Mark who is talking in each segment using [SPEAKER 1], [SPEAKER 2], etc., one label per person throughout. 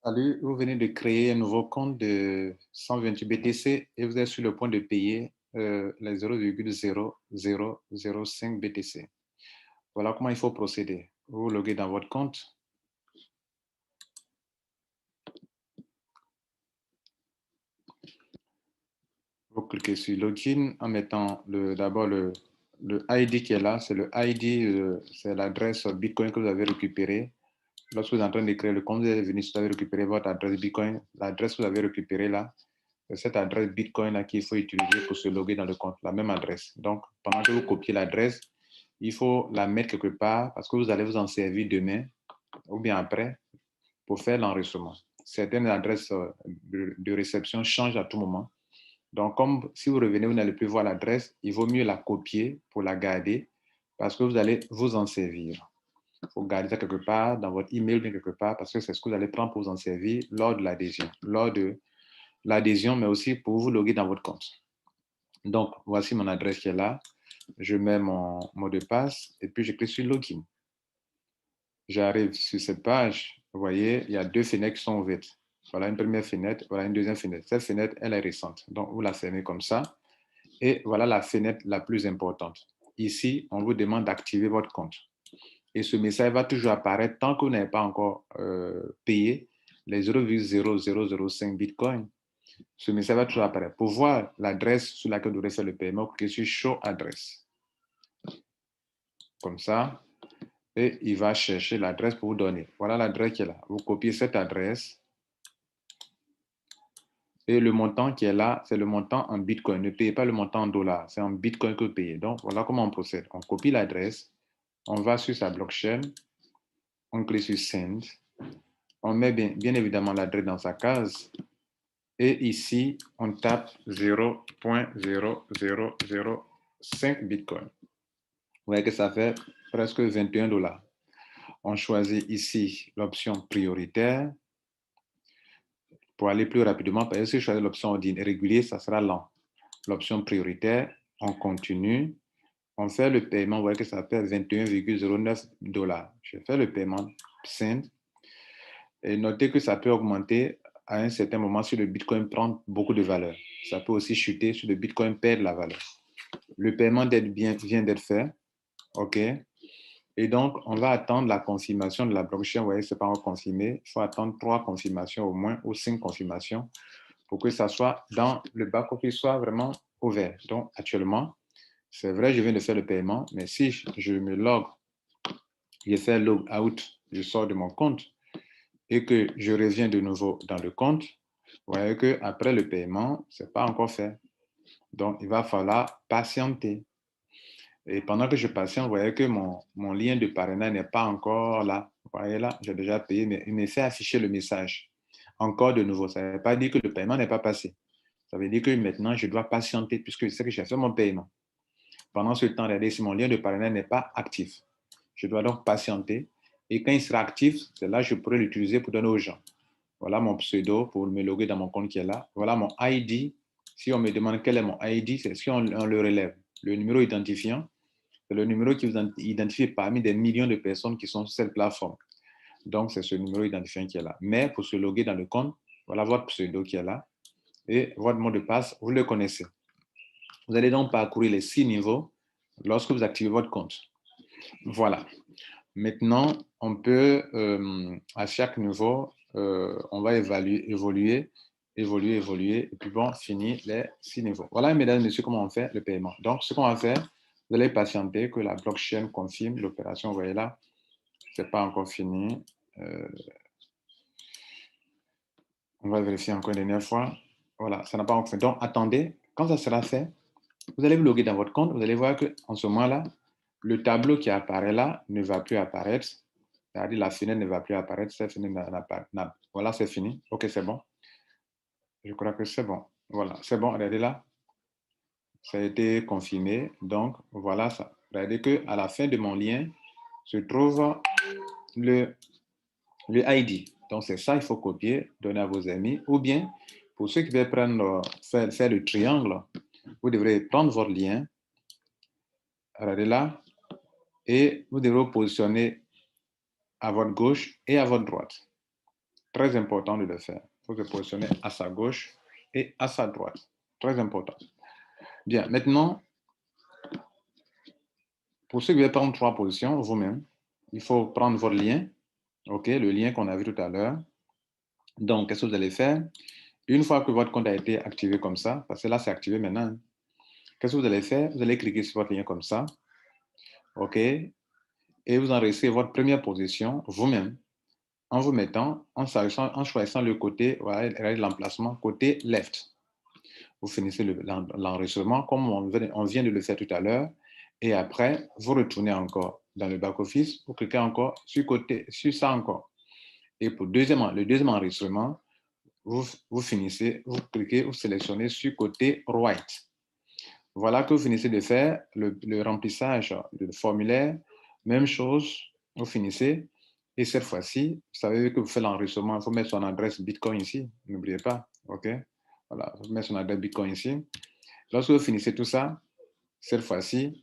[SPEAKER 1] Salut, vous venez de créer un nouveau compte de 128 BTC et vous êtes sur le point de payer les 0,0005 BTC. Voilà comment il faut procéder. Vous loguez dans votre compte. Vous cliquez sur Login en mettant d'abord le ID qui est là. C'est le ID, c'est l'adresse Bitcoin que vous avez récupérée. Lorsque vous êtes en train de créer le compte, vous êtes venu, vous avez récupéré votre adresse Bitcoin. L'adresse que vous avez récupérée là, c'est cette adresse Bitcoin là qu'il faut utiliser pour se loguer dans le compte, la même adresse. Donc, pendant que vous copiez l'adresse, il faut la mettre quelque part parce que vous allez vous en servir demain ou bien après pour faire l'enregistrement. Certaines adresses de réception changent à tout moment. Donc, comme si vous revenez, vous n'allez plus voir l'adresse, il vaut mieux la copier pour la garder parce que vous allez vous en servir. Il faut garder ça quelque part dans votre email, bien quelque part, parce que c'est ce que vous allez prendre pour vous en servir lors de l'adhésion, mais aussi pour vous loguer dans votre compte. Donc, voici mon adresse qui est là. Je mets mon mot de passe et puis je clique sur Login. J'arrive sur cette page. Vous voyez, il y a deux fenêtres qui sont ouvertes. Voilà une première fenêtre, voilà une deuxième fenêtre. Cette fenêtre, elle est récente. Donc, vous la fermez comme ça. Et voilà la fenêtre la plus importante. Ici, on vous demande d'activer votre compte. Et ce message va toujours apparaître tant que vous n'avez pas encore payé les 0,0005 Bitcoin. Ce message va toujours apparaître. Pour voir l'adresse sur laquelle vous devez faire le paiement, cliquez sur Show Adresse. Comme ça. Et il va chercher l'adresse pour vous donner. Voilà l'adresse qui est là. Vous copiez cette adresse. Et le montant qui est là, c'est le montant en Bitcoin. Ne payez pas le montant en dollars. C'est en Bitcoin que vous payez. Donc, voilà comment on procède. On copie l'adresse. On va sur sa blockchain. On clique sur Send. On met bien évidemment l'adresse dans sa case. Et ici, on tape 0,0005 Bitcoin. Vous voyez que ça fait presque 21 $. On choisit ici l'option prioritaire. Pour aller plus rapidement, parce que si je choisis l'option régulier, ça sera lent. L'option prioritaire, on continue. On fait le paiement, vous voyez que ça fait 21,09 $. Je fais le paiement Send. Et notez que ça peut augmenter à un certain moment si le Bitcoin prend beaucoup de valeur. Ça peut aussi chuter si le Bitcoin perd la valeur. Le paiement vient d'être fait. OK. Et donc, on va attendre la confirmation de la blockchain. Vous voyez, ce n'est pas encore confirmé. Il faut attendre 3 confirmations au moins ou 5 confirmations pour que ça soit dans le back-office soit vraiment ouvert. Donc, actuellement, c'est vrai, je viens de faire le paiement, mais si je me log, je fais log out, je sors de mon compte et que je reviens de nouveau dans le compte, vous voyez qu'après le paiement, ce n'est pas encore fait. Donc, il va falloir patienter. Et pendant que je patiente, vous voyez que mon lien de parrainage n'est pas encore là. Vous voyez là, j'ai déjà payé, mais il me fait afficher le message. Encore de nouveau, ça ne veut pas dire que le paiement n'est pas passé. Ça veut dire que maintenant, je dois patienter puisque je sais que j'ai fait mon paiement. Pendant ce temps, regardez, si mon lien de parrainage n'est pas actif, je dois donc patienter. Et quand il sera actif, c'est là que je pourrai l'utiliser pour donner aux gens. Voilà mon pseudo pour me loguer dans mon compte qui est là. Voilà mon ID. Si on me demande quel est mon ID, c'est si on le relève. Le numéro identifiant, c'est le numéro qui vous identifie parmi des millions de personnes qui sont sur cette plateforme. Donc, c'est ce numéro identifiant qui est là. Mais pour se loguer dans le compte, voilà votre pseudo qui est là. Et votre mot de passe, vous le connaissez. Vous allez donc parcourir les 6 niveaux lorsque vous activez votre compte. Voilà. Maintenant, on peut, à chaque niveau, on va évoluer, et puis bon, finir les 6 niveaux. Voilà, mesdames et messieurs, comment on fait le paiement. Donc, ce qu'on va faire, vous allez patienter que la blockchain confirme l'opération. Vous voyez là, ce n'est pas encore fini. On va vérifier encore une dernière fois. Voilà, ça n'a pas encore fait. Donc, attendez, quand ça sera fait, vous allez vous loguer dans votre compte. Vous allez voir qu'en ce moment-là, le tableau qui apparaît là ne va plus apparaître. C'est-à-dire la fenêtre ne va plus apparaître. Cette fenêtre voilà, c'est fini. OK, c'est bon. Je crois que c'est bon. Voilà, c'est bon. Regardez là. Ça a été confirmé. Donc, voilà ça. Regardez qu'à la fin de mon lien se trouve le ID. Donc, c'est ça, il faut copier, donner à vos amis. Ou bien, pour ceux qui veulent faire le triangle, vous devrez prendre votre lien, regardez là, et vous devrez vous positionner à votre gauche et à votre droite. Très important de le faire. Il faut se positionner à sa gauche et à sa droite. Très important. Bien, maintenant, pour ceux qui veulent prendre 3 positions, vous-même, il faut prendre votre lien, OK, le lien qu'on a vu tout à l'heure. Donc, qu'est-ce que vous allez faire? Une fois que votre compte a été activé comme ça, parce que là, c'est activé maintenant, qu'est-ce que vous allez faire? Vous allez cliquer sur votre lien comme ça, OK, et vous enregistrez votre première position vous-même en vous mettant, en choisissant le côté, voilà, l'emplacement côté left. Vous finissez l'enregistrement comme on vient de le faire tout à l'heure, et après, vous retournez encore dans le back-office, vous cliquez encore sur ça encore. Et pour le deuxième enregistrement, vous finissez, vous cliquez, vous sélectionnez sur côté right. Voilà que vous finissez de faire le remplissage du formulaire. Même chose, vous finissez. Et cette fois-ci, vous savez que vous faites l'enregistrement, il faut mettre son adresse Bitcoin ici. N'oubliez pas. OK? Voilà, vous mettez son adresse Bitcoin ici. Lorsque vous finissez tout ça, cette fois-ci,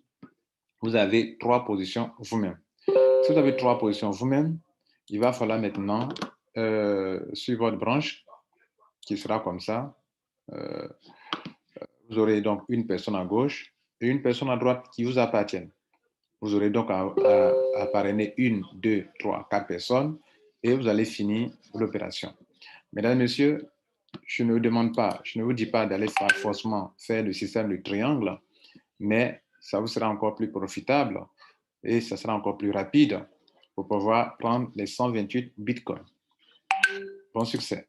[SPEAKER 1] vous avez 3 positions vous-même. Si vous avez 3 positions vous-même, il va falloir maintenant, sur votre branche, qui sera comme ça, vous aurez donc une personne à gauche et une personne à droite qui vous appartiennent. Vous aurez donc à parrainer 1, 2, 3, 4 personnes et vous allez finir l'opération. Mesdames, Messieurs, je ne vous demande pas, je ne vous dis pas d'aller forcément faire le système du triangle, mais ça vous sera encore plus profitable et ça sera encore plus rapide pour pouvoir prendre les 128 bitcoins. Bon succès.